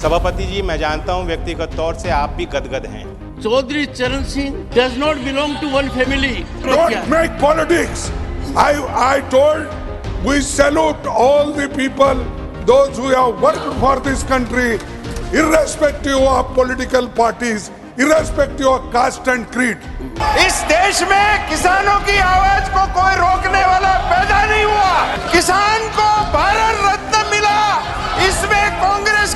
सभापति जी, मैं जानता हूं व्यक्तिगत तौर से आप भी गदगद हैं। Chaudhary Charan Singh does not belong to one family. Don't make politics. I told we salute all the people, those who have worked for this country, irrespective of political parties, irrespective of caste and creed. इस देश में किसानों की आवाज को कोई रोकने वाला पैदा नहीं हुआ। किसान को भारत रत्न मिला, इसमें कांग्रेस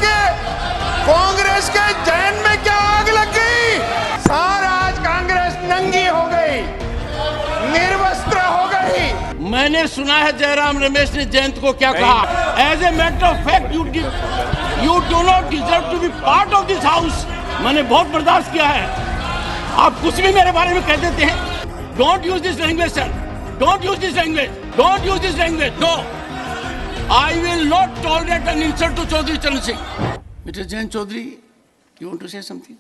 के जहन में क्या आग लग गई? सारा आज कांग्रेस नंगी हो गई, निर्वस्त्र हो गई। मैंने सुना है जयराम रमेश ने जयंत को क्या कहा। As a matter of fact you do not deserve to be part of this house. मैंने बहुत बर्दाश्त किया है, आप कुछ भी मेरे बारे में कह देते हैं। Don't use this language sir, don't use this language, don't use this language. No, I will not tolerate an insult to Chaudhary Charan Singh. Mister Jayant Chaudhary, you want to say something?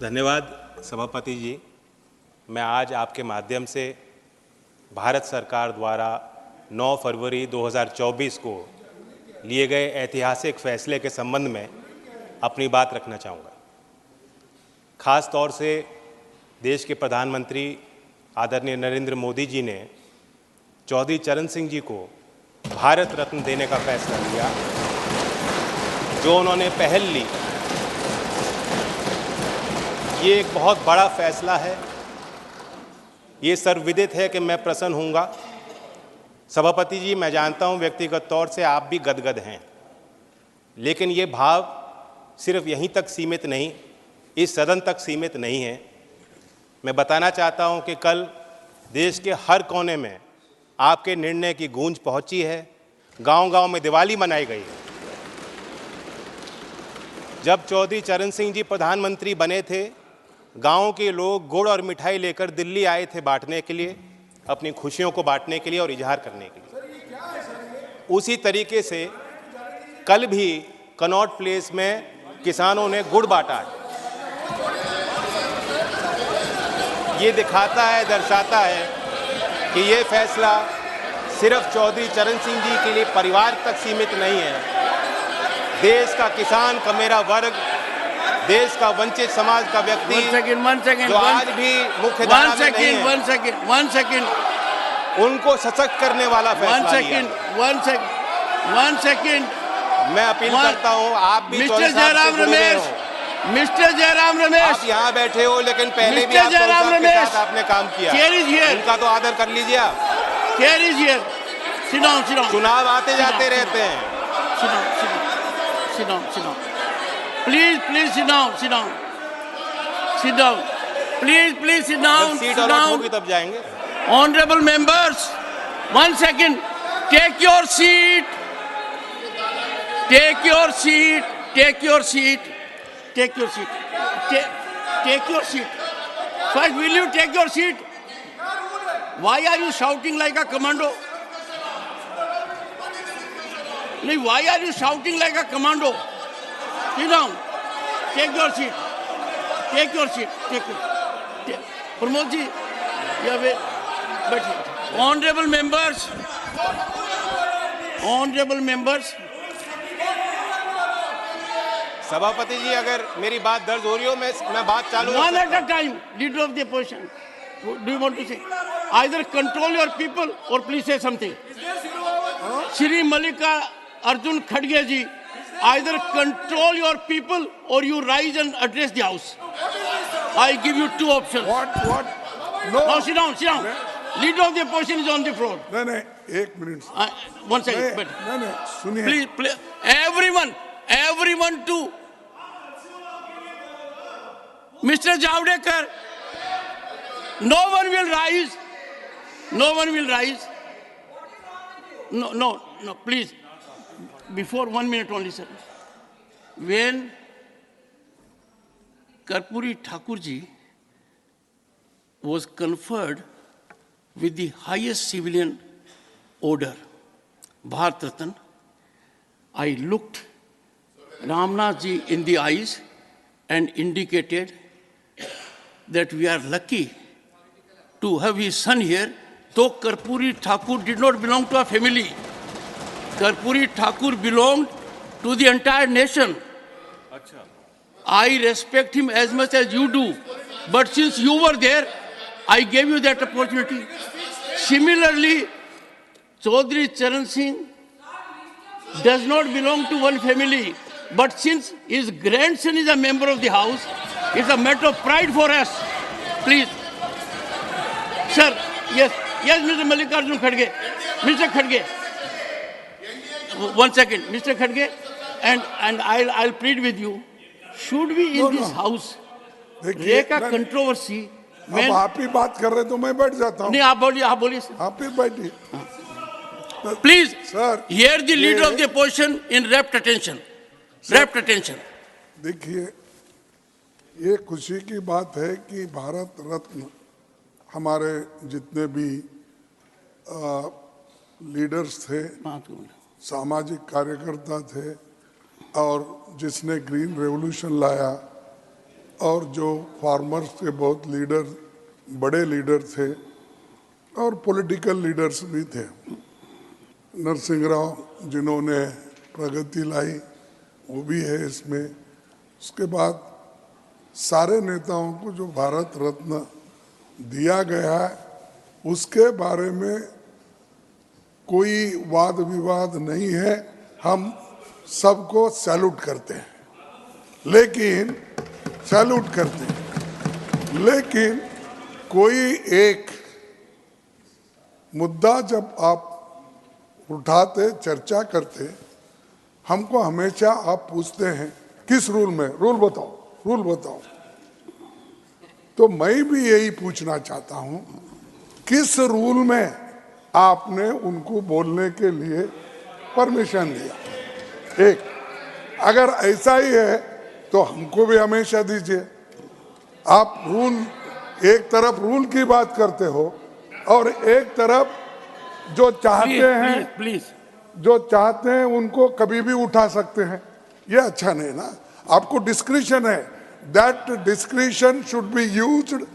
धन्यवाद सभापति जी। मैं आज आपके माध्यम से भारत सरकार द्वारा 9 फरवरी 2024 को लिए गए ऐतिहासिक फैसले के संबंध में अपनी बात रखना चाहूँगा। खास तौर से देश के प्रधानमंत्री आदरणीय नरेंद्र मोदी जी ने चौधरी चरण सिंह जी को भारत रत्न देने का फैसला लिया, जो उन्होंने पहल ली। ये एक बहुत बड़ा फैसला है। ये सर्वविदित है कि मैं प्रसन्न हूँगा। सभापति जी, मैं जानता हूँ व्यक्तिगत तौर से आप भी गदगद हैं, लेकिन ये भाव सिर्फ यहीं तक सीमित नहीं, इस सदन तक सीमित नहीं है। मैं बताना चाहता हूं कि कल देश के हर कोने में आपके निर्णय की गूंज पहुंची है। गांव-गांव में दिवाली मनाई गई है। जब चौधरी चरण सिंह जी प्रधानमंत्री बने थे, गांव के लोग गुड़ और मिठाई लेकर दिल्ली आए थे बांटने के लिए, अपनी खुशियों को बांटने के लिए और इजहार करने के लिए। उसी तरीके से कल भी कनॉट प्लेस में किसानों ने गुड़ बांटा है। ये दिखाता है, दर्शाता है कि ये फैसला सिर्फ चौधरी चरण सिंह जी के लिए परिवार तक सीमित नहीं है। देश का किसान का मेरा वर्ग, देश का वंचित समाज का व्यक्ति जो आज भी मुख्य धारा में नहीं है, वन सेकंड, उनको सशक्त करने वाला फैसला लिया। One second. मैं अपील करता हूं, आप भी मिस्टर जयराम रमेश, मिस्टर जयराम रमेश, आप यहाँ बैठे हो, लेकिन पहले भी आप जयराम के साथ आपने काम किया। उनका तो आदर कर लीजिए आप। Sit down. चुनाव आते जाते रहते हैं। Sit down. Please sit down. Please sit down. जब सीट अलॉट होगी तब जाएंगे। Honorable members, 1 second. Take your seat. Take your seat. First, will you take your seat? Why are you shouting like a commando? Why are you shouting like a commando? Sit down. Take your seat. Pramod ji, you have a... Honorable members. सभापति जी, अगर मेरी बात दर्ज हो रही हो, मैं बात चालू रख One सकता at a time, leader of the opposition. Do you want to say? Either control your people or please say something. Shri Mallika Arjun Khadge ji, either control your people or you rise and address the house. I give you 2 options. What? No. Now sit down. Leader of the opposition is on the floor. नहीं, 1 minute. 1 second. नहीं, सुनिए। Please, everyone to Mr. Javadekar. No one will rise. No, please. Before 1 minute only, sir. When Karpuri Thakurji was conferred with the highest civilian order, Bharat Ratna, I looked Ramnath ji in the eyes and indicated that we are lucky to have his son here, though Karpuri Thakur did not belong to a family. Karpuri Thakur belonged to the entire nation. I respect him as much as you do. But since you were there, I gave you that opportunity. Similarly, Chaudhry Charan Singh does not belong to one family. But since his grandson is a member of the House, it's a matter of pride for us. Please. Sir, yes, Mr. Mallikarjun Kharge. Mr. Kharge. 1 second, Mr. Kharge, and I'll plead with you. Should we in this house break a controversy? अब आप ही बात कर रहे तो मैं बैठ जाता हूँ। नहीं, आप बोलिए सर। आप ही बैठिए। Please, Sir, hear the leader of the opposition in rapt attention. Rapt attention. देखिए, ये खुशी की बात है कि भारत रत्न हमारे जितने भी लीडर्स थे, सामाजिक कार्यकर्ता थे, और जिसने ग्रीन रेवोल्यूशन लाया, और जो फार्मर्स के बहुत लीडर, बड़े लीडर थे, और पॉलिटिकल लीडर्स भी थे। नरसिंह राव जिन्होंने प्रगति लाई, वो भी है इसमें। उसके बाद सारे नेताओं को जो भारत रत्न दिया गया है, उसके बारे में कोई वाद विवाद नहीं है। हम सबको सैल्यूट करते हैं, लेकिन कोई एक मुद्दा जब आप उठाते, चर्चा करते, हमको हमेशा आप पूछते हैं किस रूल में, रूल बताओ। तो मैं भी यही पूछना चाहता हूं, किस रूल में आपने उनको बोलने के लिए परमिशन दिया? एक, अगर ऐसा ही है तो हमको भी हमेशा दीजिए। आप रूल, एक तरफ रूल की बात करते हो और एक तरफ जो चाहते हैं उनको कभी भी उठा सकते हैं। ये अच्छा नहीं ना। आपको डिस्क्रिशन है, that discretion should be used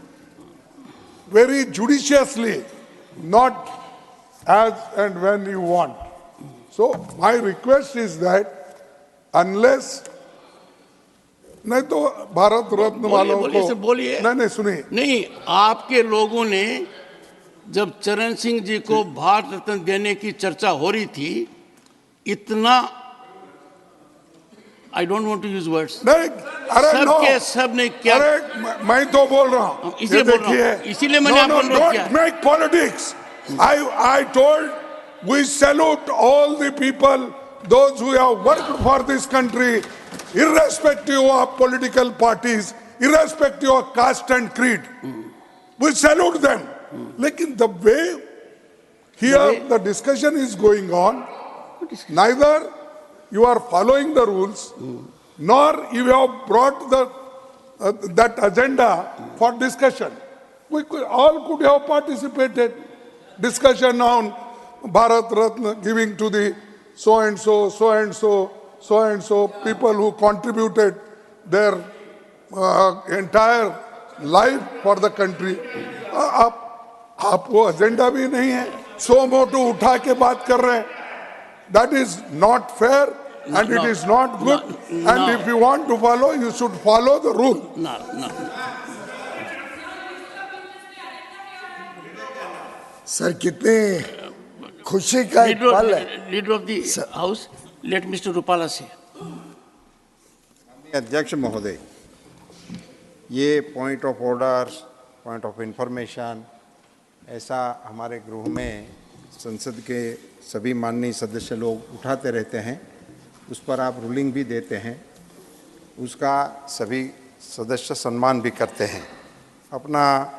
very judiciously, not as and when you want. So my request is that unless, नहीं तो भारत रत्न वालों को नहीं सुनिए। नहीं, आपके लोगों ने जब चरण सिंह जी को भारत रत्न देने की चर्चा हो रही थी, इतना, I don't want to use words, नहीं, अरे नो, सब ने क्या, अरे मैं तो बोल रहा हूँ, इसीलिए मैंने आपको अनुरोध किया। Don't make politics. I told we salute all the people, those who have worked for this country, irrespective of political parties, irrespective of caste and creed. We salute them. Lekin the way here the discussion is going on, neither you are following the rules, nor you have brought that agenda for discussion. We all could have participated. Discussion on Bharat Ratna giving to the so and so people who contributed their entire life for the country. आप वो agenda भी नहीं है, सो मोटो उठा के बात कर रहे हैं. That is not fair and it is not good. And if you want to follow, you should follow the rule. Sir कितने खुशी का एक पल है. Leader of the house, let Mr Rupala say. अध्यक्ष महोदय, ये point of order, point of information ऐसा हमारे गृह में संसद के सभी माननीय सदस्य लोग उठाते रहते हैं. उस पर आप रूलिंग भी देते हैं, उसका सभी सदस्य सम्मान भी करते हैं. अपना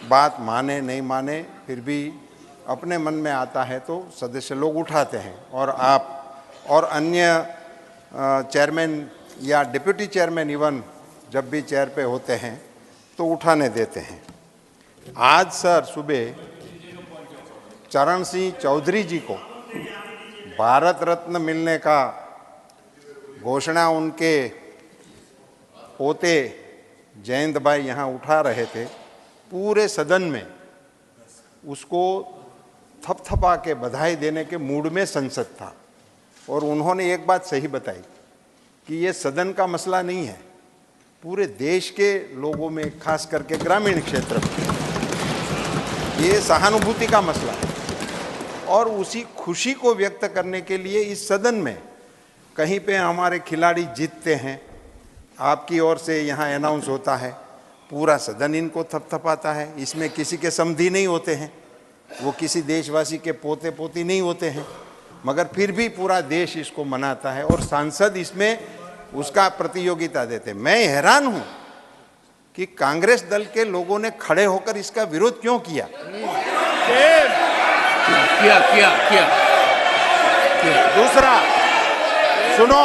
बात माने नहीं माने, फिर भी अपने मन में आता है तो सदस्य लोग उठाते हैं. और आप और अन्य चेयरमैन या डिप्टी चेयरमैन इवन जब भी चेयर पे होते हैं तो उठाने देते हैं. आज सर सुबह चरण सिंह चौधरी जी को भारत रत्न मिलने का घोषणा उनके पोते जयंत भाई यहाँ उठा रहे थे. पूरे सदन में उसको थपथपा के बधाई देने के मूड में संसद था. और उन्होंने एक बात सही बताई कि ये सदन का मसला नहीं है, पूरे देश के लोगों में, खास करके ग्रामीण क्षेत्र में ये सहानुभूति का मसला है। और उसी खुशी को व्यक्त करने के लिए इस सदन में कहीं पे हमारे खिलाड़ी जीतते हैं, आपकी ओर से यहाँ अनाउंस होता है, पूरा सदन इनको थपथपाता है। इसमें किसी के समधी नहीं होते हैं, वो किसी देशवासी के पोते पोती नहीं होते हैं, मगर फिर भी पूरा देश इसको मनाता है और सांसद इसमें उसका प्रतियोगिता देते हैं। मैं हैरान हूं कि कांग्रेस दल के लोगों ने खड़े होकर इसका विरोध क्यों किया। किया। दूसरा, सुनो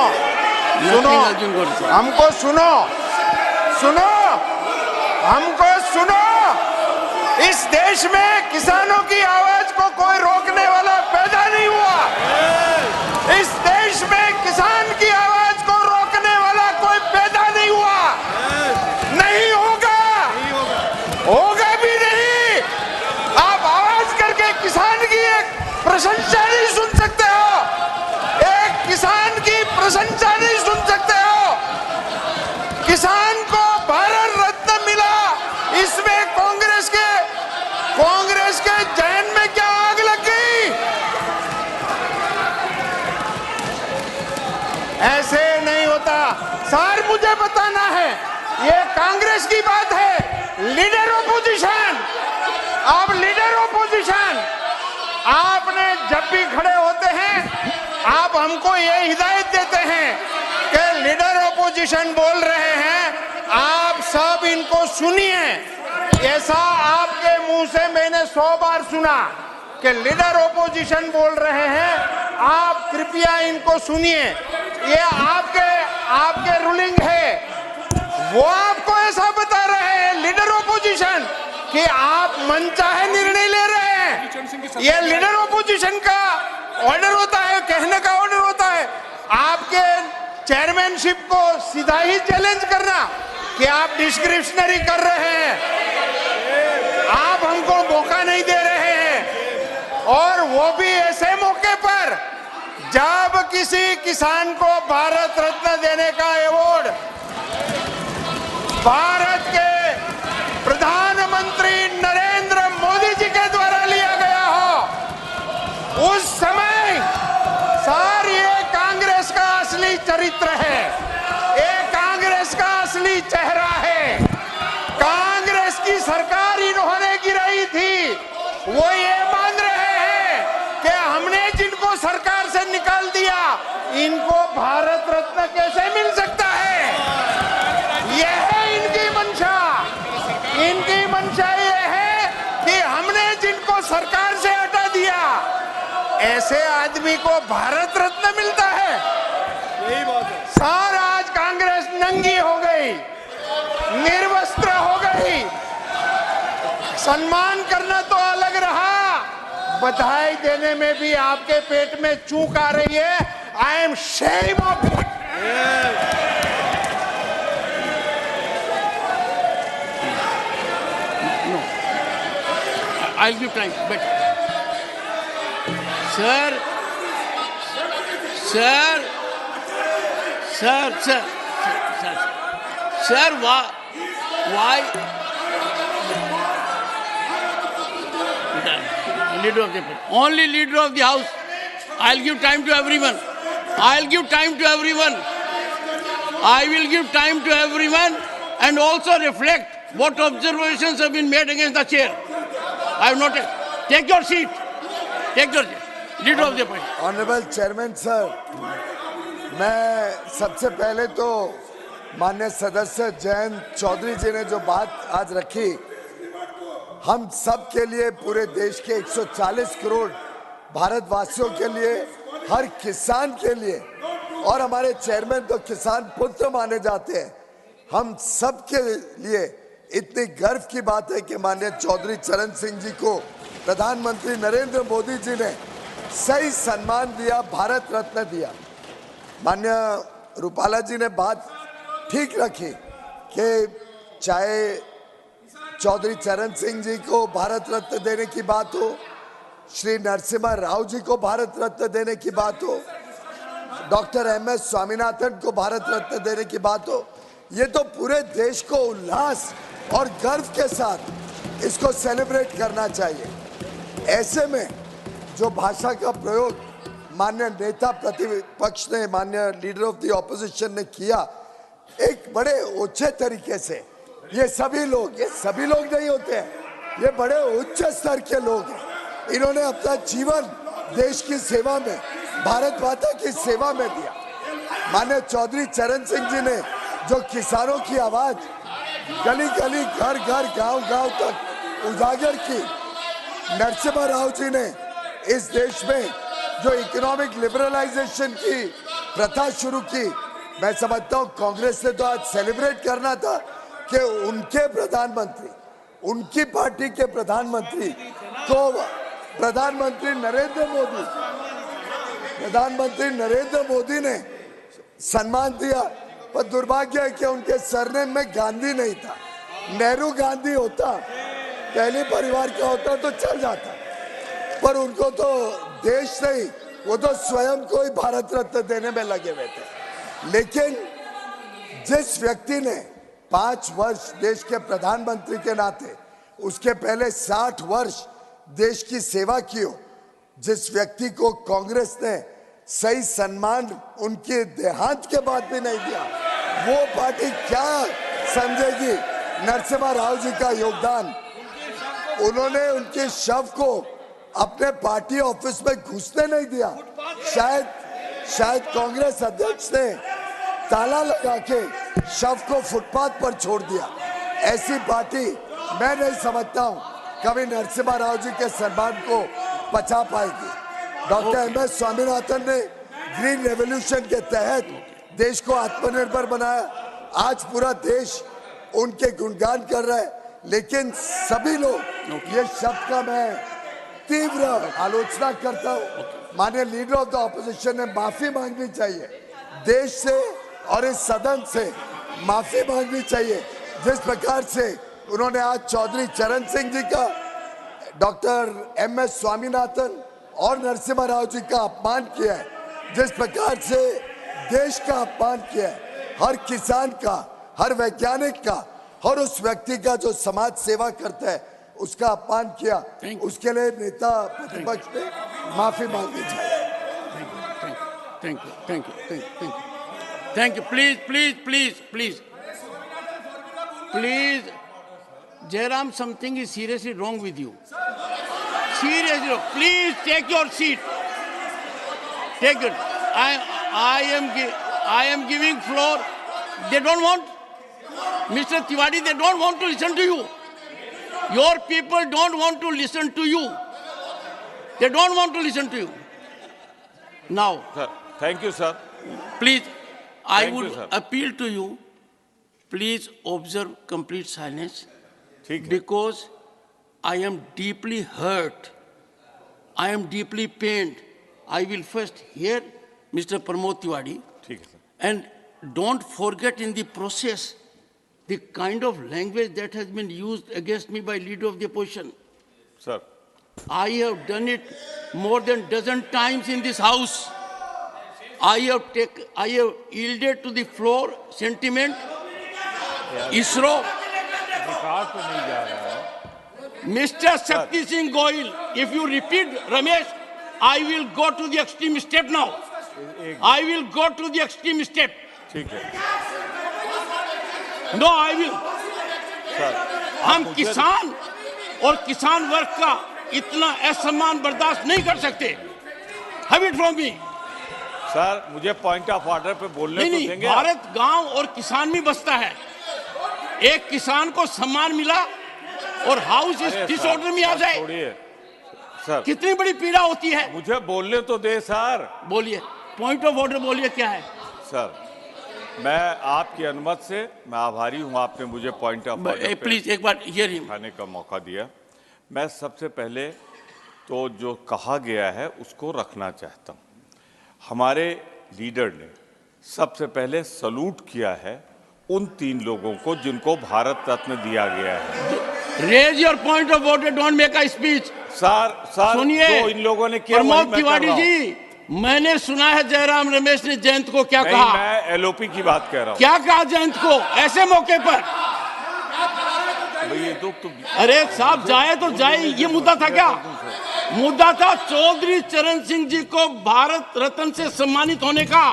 हमको सुनो, इस देश में किसानों की आवाज को कोई रोकने वाला पैदा नहीं हुआ। इस देश में किसान की आवाज को रोकने वाला कोई पैदा नहीं हुआ, नहीं होगा भी नहीं। आप आवाज करके किसान की एक प्रशंसा नहीं सुन सकते हो, एक किसान की प्रशंसा नहीं सुन सकते हो। किसान को भारत रत्न मिला, इसमें कांग्रेस के जहन में क्या आग लग गई? ऐसे नहीं होता सर, मुझे बताना है, ये कांग्रेस की बात है। लीडर ऑपोजिशन, अब लीडर ऑपोजिशन, आपने जब भी खड़े होते हैं आप हमको ये हिदायत देते हैं कि लीडर ऑपोजिशन बोल रहे हैं, आप सब इनको सुनिए। ऐसा आपके मुंह से मैंने 100 बार सुना कि लीडर ऑपोजिशन बोल रहे हैं, आप कृपया इनको सुनिए। ये आपके रूलिंग है, वो आपको ऐसा बता रहे हैं लीडर ऑपोजिशन कि आप मनचाहे निर्णय ले रहे हैं। ये लीडर ऑपोजिशन का ऑर्डर होता है, कहने का ऑर्डर होता है। आपके चेयरमैनशिप को सीधा ही चैलेंज करना कि आप डिस्क्रिप्शनरी कर रहे हैं, आप हमको मौका नहीं दे रहे हैं, और वो भी ऐसे मौके पर जब किसी किसान को भारत रत्न देने का अवार्ड भारत के प्रधानमंत्री नरेंद्र मोदी जी के द्वारा लिया गया हो, उस समय सर ये कांग्रेस का असली चरित्र है, ये कांग्रेस का असली चेहरा है। कांग्रेस की सरकार इन्होंने गिराई थी, वो ये मान रहे हैं कि हमने जिनको सरकार से निकाल दिया, इनको भारत रत्न कैसे मिल सकता है। यह है इनकी मंशा। इनकी मंशा ये है कि हमने जिनको सरकार से हटा दिया, ऐसे आदमी को भारत रत्न मिलता है। यही बात है सर, आज कांग्रेस नंगी हो गई, निर्वस्त्र हो गई। सम्मान करना तो अलग रहा, बधाई देने में भी आपके पेट में चूक आ रही है। I am shame of it. I'll give time, but sir, why? Leader of the party. Only leader of the house. I'll give time to everyone. I will give time to everyone and also reflect what observations have been made against the chair. I have noted. Take your seat. Leader of the party. Honourable chairman sir, मैं सबसे पहले तो माननीय सदस्य जयंत चौधरी जी ने जो बात आज रखी, हम सब के लिए, पूरे देश के 140 करोड़ भारतवासियों के लिए, हर किसान के लिए, और हमारे चेयरमैन तो किसान पुत्र माने जाते हैं, हम सब के लिए इतनी गर्व की बात है कि माननीय चौधरी चरण सिंह जी को प्रधानमंत्री नरेंद्र मोदी जी ने सही सम्मान दिया, भारत रत्न दिया। माननीय रूपाला जी ने बात ठीक रखी कि चाहे चौधरी चरण सिंह जी को भारत रत्न देने की बात हो, श्री नरसिम्हा राव जी को भारत रत्न देने की बात हो, डॉक्टर MS स्वामीनाथन को भारत रत्न देने की बात हो, ये तो पूरे देश को उल्लास और गर्व के साथ इसको सेलिब्रेट करना चाहिए। ऐसे में जो भाषा का प्रयोग माननीय नेता प्रतिपक्ष ने, माननीय लीडर ऑफ द ऑपोजिशन ने किया, एक बड़े ऊंचे तरीके से, ये सभी लोग नहीं होते हैं, ये बड़े उच्च स्तर के लोग हैं। इन्होंने अपना जीवन देश की सेवा में, भारत माता की सेवा में दिया। माननीय चौधरी चरण सिंह जी ने जो किसानों की आवाज गली गली, घर घर, गांव गांव तक उजागर की, नरसिम्हा राव जी ने इस देश में जो इकोनॉमिक लिबरलाइजेशन की प्रथा शुरू की, मैं समझता हूं कांग्रेस ने तो आज सेलिब्रेट करना था कि उनके प्रधानमंत्री, उनकी पार्टी के प्रधानमंत्री को प्रधानमंत्री नरेंद्र मोदी ने सम्मान दिया। पर दुर्भाग्य है कि उनके सरनेम में गांधी नहीं था। नेहरू गांधी होता, पहले परिवार का होता तो चल जाता, पर उनको तो देश नहीं, वो तो स्वयं को ही भारत रत्न देने में लगे हुए थे। लेकिन जिस व्यक्ति ने 5 वर्ष देश के प्रधानमंत्री के नाते, उसके पहले 60 वर्ष देश की सेवा की हो, जिस व्यक्ति को कांग्रेस ने सही सम्मान उनके देहांत के बाद भी नहीं दिया, वो पार्टी क्या समझेगी नरसिम्हा राव जी का योगदान? उन्होंने उनके शव को अपने पार्टी ऑफिस में घुसने नहीं दिया। शायद कांग्रेस अध्यक्ष ने ताला लगा के शव को फुटपाथ पर छोड़ दिया। ऐसी पार्टी मैं नहीं समझता हूं कभी नरसिम्हा राव जी के सम्मान को बचा पाएगी। डॉक्टर MS स्वामीनाथन ने ग्रीन रेवोल्यूशन के तहत देश को आत्मनिर्भर बनाया। आज पूरा देश उनके गुणगान कर रहा है, लेकिन सभी लोग, ये शब्द का मैं तीव्र आलोचना करता हूं। माननीय लीडर ऑफ द ऑपोजिशन ने माफी मांगनी चाहिए, देश से और इस सदन से माफी मांगनी चाहिए। जिस प्रकार से उन्होंने आज चौधरी चरण सिंह जी का, डॉक्टर MS स्वामीनाथन और नरसिम्हा राव जी का अपमान किया है, जिस प्रकार से देश का अपमान किया है, हर किसान का, हर वैज्ञानिक का, हर उस व्यक्ति का जो समाज सेवा करता है, उसका अपमान किया, उसके लिए नेता प्रतिपक्ष ने माफी मांगनी चाहिए। Thank you. Please Jairam, something is seriously wrong with you. Seriously wrong. Please take your seat. Take it. I am giving floor. They don't want, Mr. Tiwari, they don't want to listen to you. Your people don't want to listen to you. They don't want to listen to you. Now, Sir, thank you, sir. please, I Thank you, would sir. appeal to you, please observe complete silence. ठीक है। Because I am deeply hurt, I am deeply pained. I will first hear Mr. Pramod Tiwari, ठीक है, sir. and don't forget in the process the kind of language that has been used against me by leader of the opposition. Sir, I have done it more than dozen times in this house. I have yielded to the floor sentiment. ISRO. Mr. Shakti Singh Goyal, if you repeat Ramesh, I will go to the extreme step now. I will go to the extreme step. ठीक है। No, I will. Sir, हम किसान और किसान वर्ग का इतना असम्मान बर्दाश्त नहीं कर सकते। Have it from me. Sir, मुझे पॉइंट ऑफ ऑर्डर पे बोलने तो नहीं, देंगे? भारत गांव और किसान में बसता है। एक किसान को सम्मान मिला और हाउस इस डिसऑर्डर में आ जाए, छोड़िए सर, कितनी बड़ी पीड़ा होती है। मुझे बोलने तो दे सर। बोलिए, पॉइंट ऑफ ऑर्डर बोलिए, क्या है? सर, मैं आपकी अनुमति से मैं आभारी हूं, आपने मुझे पॉइंट ऑफ ऑर्डर प्लीज एक बार हियर हिम। खाने का मौका दिया। मैं सबसे पहले तो जो कहा गया है उसको रखना चाहता हूं। हमारे लीडर ने सबसे पहले सलूट किया है उन 3 लोगों को जिनको भारत रत्न दिया गया है। Raise your point of order, don't make a speech. Sir सुनिए, जो इन लोगों ने किया प्रमोद तिवारी जी, मैंने सुना है जयराम रमेश ने जयंत को क्या नहीं, कहा। मैं एलओपी की बात कह रहा हूँ। क्या कहा जयंत को ऐसे मौके पर? भाई ये तो अरे साहब जाए तो जाए, ये मुद्दा था क्या? मुद्दा था चौधरी चरण सिंह जी को भारत रत्न से सम्मानित होने का।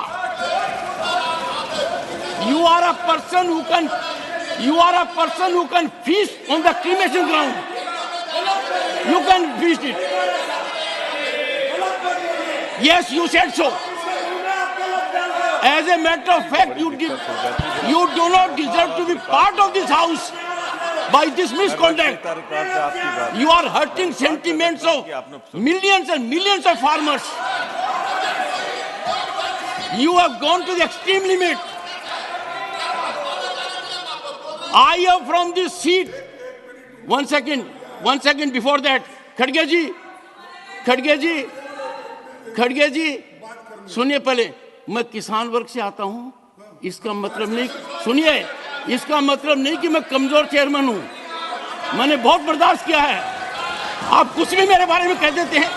You are a person who can feast on the cremation ground. You can feast it. Yes, you said so. As a matter of fact, you do not deserve to be part of this house by this misconduct. You are hurting sentiments of millions and millions of farmers. You have gone to the extreme limit. I am from this seat. One second before that. खड़गे जी, सुनिए पहले, मैं किसान वर्ग से आता हूं। इसका मतलब नहीं, सुनिए, इसका मतलब नहीं कि मैं कमजोर चेयरमैन हूं। मैंने बहुत बर्दाश्त किया है। आप कुछ भी मेरे बारे में कह देते हैं।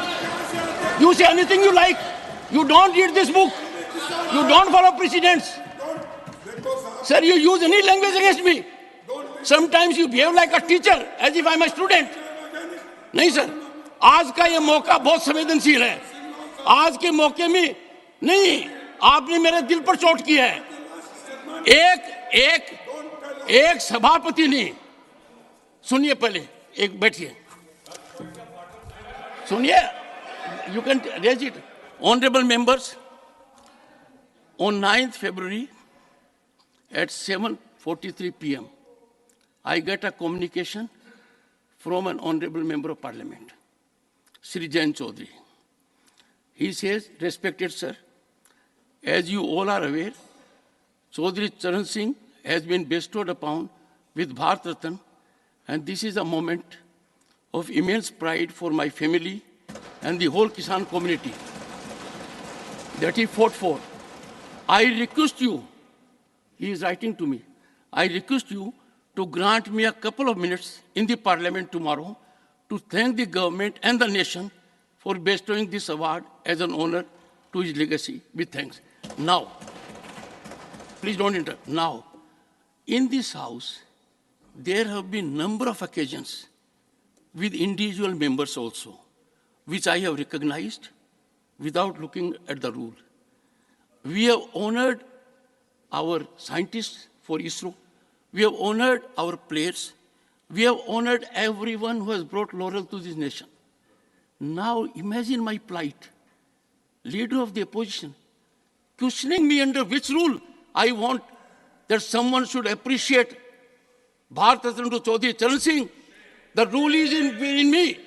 You say anything you like. You don't read this book. You don't follow precedents. Sir, you use any language against me. Sometimes you behave like a teacher, as if I'm a student. नहीं sir, आज का ये मौका बहुत संवेदनशील है। आज के मौके में नहीं, आपने मेरे दिल पर चोट की है। एक सभापति ने, सुनिए पहले, एक बैठिए, सुनिए, you can raise it. Honorable members, on 9th February at 7:43 p.m. I get a communication from an honorable member of parliament, Shri Jayant Chaudhary. He says, respected sir, as you all are aware, Chaudhary Charan Singh has been bestowed upon with Bharat Ratna, and this is a moment of immense pride for my family and the whole Kisan community that he fought for. I request you, he is writing to me, I request you to grant me a couple of minutes in the parliament tomorrow to thank the government and the nation for bestowing this award as an honor to his legacy. With thanks. Now, please don't interrupt. Now, in this house, there have been number of occasions with individual members also, which I have recognized without looking at the rule. We have honored our scientists for ISRO. We have honored our players. We have honored everyone who has brought laurel to this nation. Now imagine my plight, leader of the opposition, questioning me under which rule I want that someone should appreciate Bharat Ratna to Chaudhary Charan Singh. The rule is in me.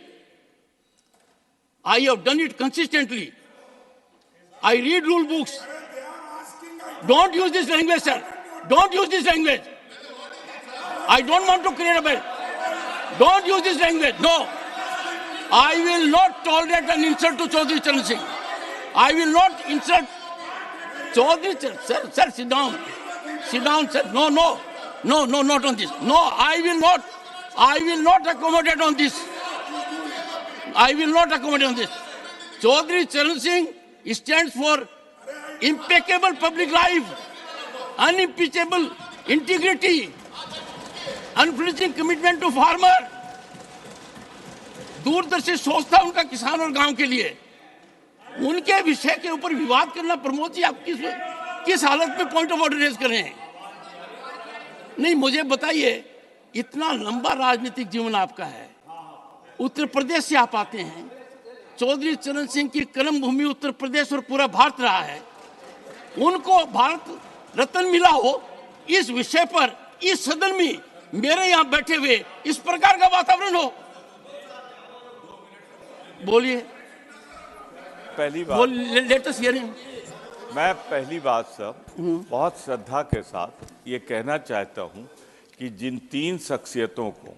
I have done it consistently. I read rule books. Don't use this language, sir. Don't use this language. I don't want to create a bed. Don't use this language. No. I will not tolerate an insult to Chaudhary Charan Singh. I will not insult Chaudhary Charan Singh. Sir, sit down. Sit down, sir. No, not on this. No, I will not accommodate on this. I will not accommodate on this. Chaudhary Charan Singh stands for impeccable public life, unimpeachable integrity, unflinching commitment to farmer. दूरदर्शी सोच था उनका किसान और गांव के लिए। उनके विषय के ऊपर विवाद करना, प्रमोद जी आप किस हालत में पॉइंट ऑफ ऑर्डर रेज कर रहे हैं? नहीं, मुझे बताइए, इतना लंबा राजनीतिक जीवन आपका है, उत्तर प्रदेश से आप आते हैं, चौधरी चरण सिंह की कर्म भूमि उत्तर प्रदेश और पूरा भारत रहा है, उनको भारत रत्न मिला हो, इस विषय पर इस सदन में मेरे यहां बैठे हुए इस प्रकार का वातावरण हो, बोलिए। पहली बात, लेट अस हियर हिम। मैं पहली बात सब बहुत श्रद्धा के साथ ये कहना चाहता हूं कि जिन 3 शख्सियतों को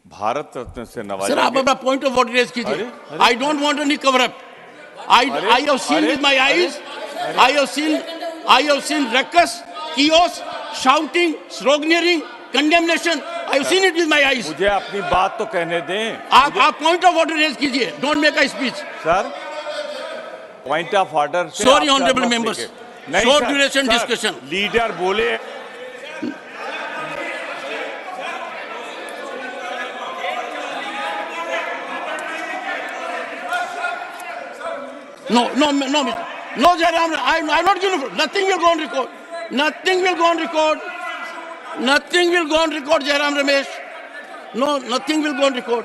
भारत रत्न से नवाजा, सर आप अपना पॉइंट ऑफ ऑर्डर रेज कीजिए। I don't want any cover up. I have seen with my eyes. I have seen ruckus, chaos, shouting, sloganeering, condemnation. I have seen it with my eyes. मुझे अपनी बात तो कहने दें। आप point of order raise कीजिए। Don't make a speech. Sir, point of order Sorry, honorable members. Short duration discussion. Leader बोले No, Jairam, I'm not going to. Nothing will go on record. Nothing will go on record. Nothing will go on record, Jairam Ramesh. No, nothing will go on record.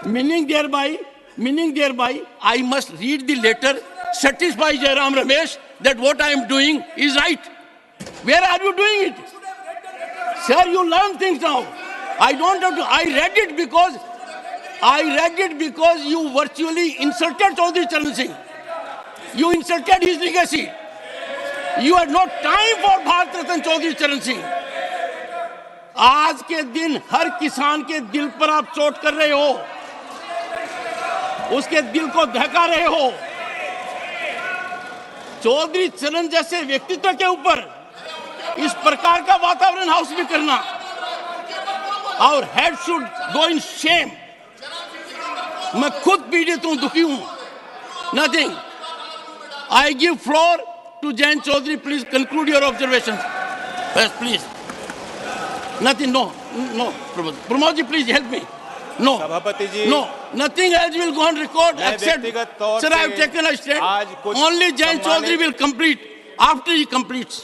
Meaning thereby, I must read the letter, satisfy Jairam Ramesh that what I am doing is right. Where are you doing it? Sir, you learn things now. I don't have to. I read it because you virtually insulted Chaudhry Charan Singh. You insulted his legacy. You had no time for Bharat Ratna Chaudhry Charan Singh. आज के दिन हर किसान के दिल पर आप चोट कर रहे हो, उसके दिल को दहका रहे हो। चौधरी चरण जैसे व्यक्तित्व के ऊपर इस प्रकार का वातावरण हाउस में करना, और head should go in shame. मैं खुद पीड़ित हूं, दुखी हूं। Nothing. I give floor to Jayant Chaudhary. Please conclude your observations. Yes please. Nothing, no. Pramod ji, please help me. No. सभापति जी, no. Nothing else will go on record except, व्यक्तिगत तौर sir, I have से taken a stand. आज कुछ Only Jayant सम्मानित- Chaudhary will complete after he completes.